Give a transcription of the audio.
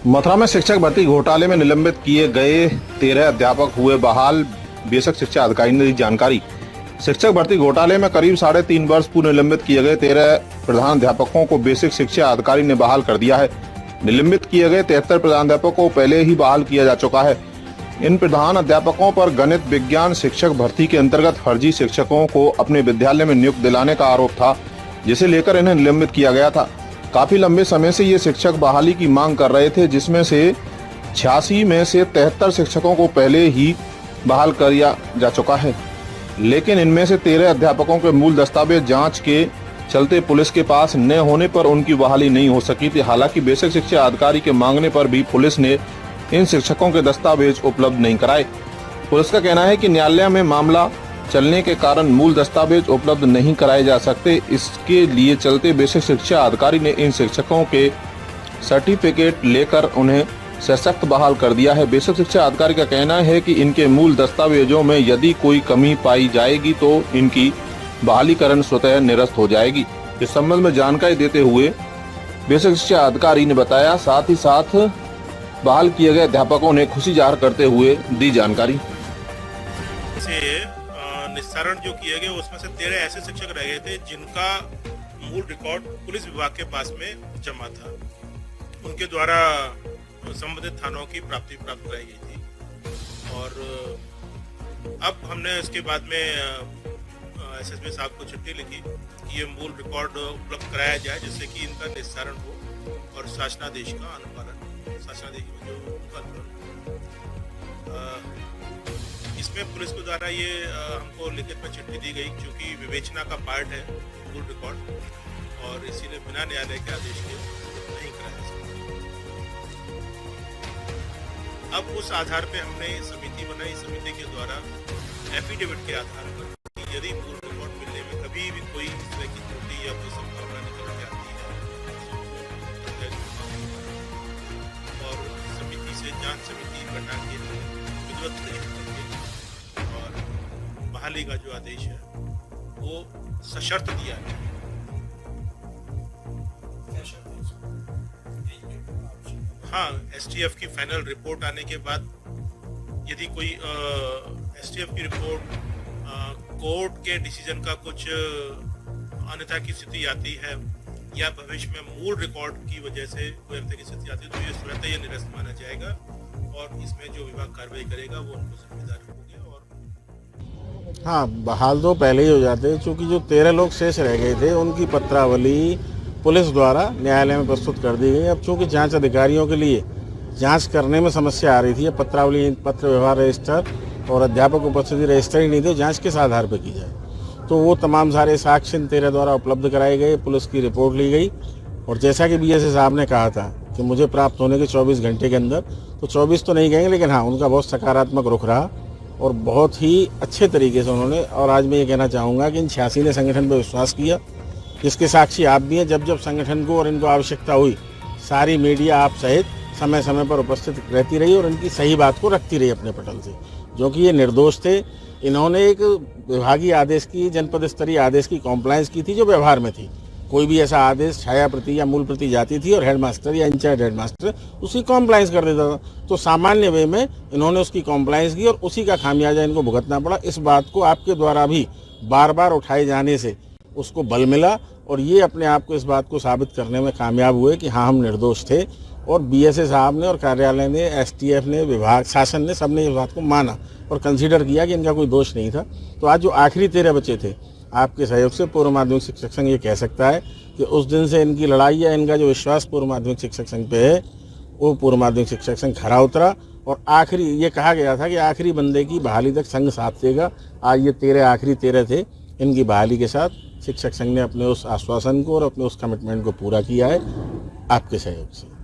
मथुरा में शिक्षक भर्ती घोटाले में निलंबित किए गए 13 अध्यापक हुए बहाल। बेसिक शिक्षा अधिकारी ने दी जानकारी। शिक्षक भर्ती घोटाले में करीब 3.5 वर्ष पूर्व निलंबित किए गए 13 प्रधान अध्यापकों को बेसिक शिक्षा अधिकारी ने बहाल कर दिया है। निलंबित किए गए 73 प्रधान अध्यापकों को पहले ही बहाल किया जा चुका है। इन प्रधान अध्यापकों पर गणित विज्ञान शिक्षक भर्ती के अंतर्गत फर्जी शिक्षकों को अपने विद्यालय में नियुक्त दिलाने का आरोप था, जिसे लेकर इन्हें निलंबित किया गया था। काफी लंबे समय से ये शिक्षक बहाली की मांग कर रहे थे, जिसमें से 86 में से 73 शिक्षकों को पहले ही बहाल कर दिया जा चुका है, लेकिन इनमें से 13 अध्यापकों के मूल दस्तावेज जांच के चलते पुलिस के पास न होने पर उनकी बहाली नहीं हो सकी थी। हालांकि बेसिक शिक्षा अधिकारी के मांगने पर भी पुलिस ने इन शिक्षकों के दस्तावेज उपलब्ध नहीं कराए। पुलिस का कहना है कि न्यायालय में मामला चलने के कारण मूल दस्तावेज उपलब्ध नहीं कराए जा सकते। इसके लिए चलते बेसिक शिक्षा अधिकारी ने इन शिक्षकों के सर्टिफिकेट लेकर उन्हें सशक्त बहाल कर दिया है। बेसिक शिक्षा अधिकारी का कहना है कि इनके मूल दस्तावेजों में यदि कोई कमी पाई जाएगी तो इनकी बहालीकरण स्वतः निरस्त हो जाएगी। इस संबंध में जानकारी देते हुए बेसिक शिक्षा अधिकारी ने बताया, साथ ही साथ बहाल किए गए अध्यापकों ने खुशी जाहिर करते हुए दी जानकारी। निस्तारण जो किए गए उसमें से 13 ऐसे शिक्षक रह गए थे जिनका मूल रिकॉर्ड पुलिस विभाग के पास में जमा था। उनके द्वारा संबंधित थानों की प्राप्त कराई गई थी और अब हमने इसके बाद में एसएसपी साहब को चिट्ठी लिखी कि ये मूल रिकॉर्ड उपलब्ध कराया जाए, जिससे कि इनका निस्तारण हो और शासनादेश का अनुपालन, शासनादेश में जो इसमें पुलिस के द्वारा ये हमको लिखित में चिट्ठी दी गई, क्योंकि विवेचना का पार्ट है मूल रिकॉर्ड और इसीलिए बिना न्यायालय के आदेश के नहीं कराया सकता। अब उस आधार पे हमने समिति बनाई। समिति के द्वारा एफिडेविट के आधार पर यदि मूल रिकॉर्ड मिलने में कभी भी कोई इस तरह की त्रुटि या कोई संभावना निकल जाती है और समिति से जांच समिति बना के विधिवत करके और बहाली का जो आदेश है वो सशर्त दिया गया। हाँ, एसटीएफ की फाइनल रिपोर्ट आने के बाद यदि कोई एसटीएफ की रिपोर्ट कोर्ट के डिसीजन का कुछ अन्यथा की स्थिति आती है या भविष्य में मूल रिकॉर्ड की वजह से कोई अन्यथा की स्थिति आती है तो ये स्वतः निरस्त माना जाएगा और इसमें जो विभाग कार्रवाई करेगा वो उनको जिम्मेदार होगी। और हाँ, बहाल तो पहले ही हो जाते, क्योंकि जो 13 लोग शेष रह गए थे उनकी पत्रावली पुलिस द्वारा न्यायालय में प्रस्तुत कर दी गई। अब चूंकि जांच अधिकारियों के लिए जांच करने में समस्या आ रही थी, पत्रावली, पत्र व्यवहार रजिस्टर और अध्यापक उपस्थिति रजिस्टर ही नहीं थे, जांच किस आधार पर की जाए, तो वो तमाम सारे साक्ष्य 13 द्वारा उपलब्ध कराए गए, पुलिस की रिपोर्ट ली गई और जैसा कि बीएसए साहब ने कहा था कि मुझे प्राप्त होने के 24 घंटे के अंदर, तो 24 तो नहीं कहेंगे लेकिन हाँ, उनका बहुत सकारात्मक रुख रहा और बहुत ही अच्छे तरीके से उन्होंने। और आज मैं ये कहना चाहूँगा कि इन 86 ने संगठन पर विश्वास किया, जिसके साक्षी आप भी हैं। जब जब संगठन को और इनको आवश्यकता हुई, सारी मीडिया आप सहित समय समय पर उपस्थित रहती रही और इनकी सही बात को रखती रही अपने पटल से, जो कि ये निर्दोष थे। इन्होंने एक विभागीय आदेश की, जनपद स्तरीय आदेश की कॉम्प्लायंस की थी जो व्यवहार में थी। कोई भी ऐसा आदेश छाया प्रति या मूल प्रति जाती थी और हेडमास्टर या इंचार्ज हेडमास्टर उसकी कॉम्प्लायंस कर देता था, तो सामान्य वे में इन्होंने उसकी कॉम्प्लायंस की और उसी का खामियाजा इनको भुगतना पड़ा। इस बात को आपके द्वारा भी बार बार उठाए जाने से उसको बल मिला और ये अपने आप को इस बात को साबित करने में कामयाब हुए कि हाँ, हम निर्दोष थे। और बीएसए साहब ने और कार्यालय ने, एसटीएफ ने, विभाग, शासन ने, सबने इस बात को माना और कंसीडर किया कि इनका कोई दोष नहीं था। तो आज जो आखिरी 13 बचे थे, आपके सहयोग से पूर्व माध्यमिक शिक्षक संघ ये कह सकता है कि उस दिन से इनकी लड़ाई या इनका जो विश्वास पूर्व माध्यमिक शिक्षक संघ पे है, वो पूर्व माध्यमिक शिक्षक संघ खरा उतरा और आखिरी ये कहा गया था कि आखिरी बंदे की बहाली तक संघ साथ देगा। आज ये 13 आखिरी 13 थे, इनकी बहाली के साथ शिक्षक संघ ने अपने उस आश्वासन को और अपने उस कमिटमेंट को पूरा किया है आपके सहयोग से।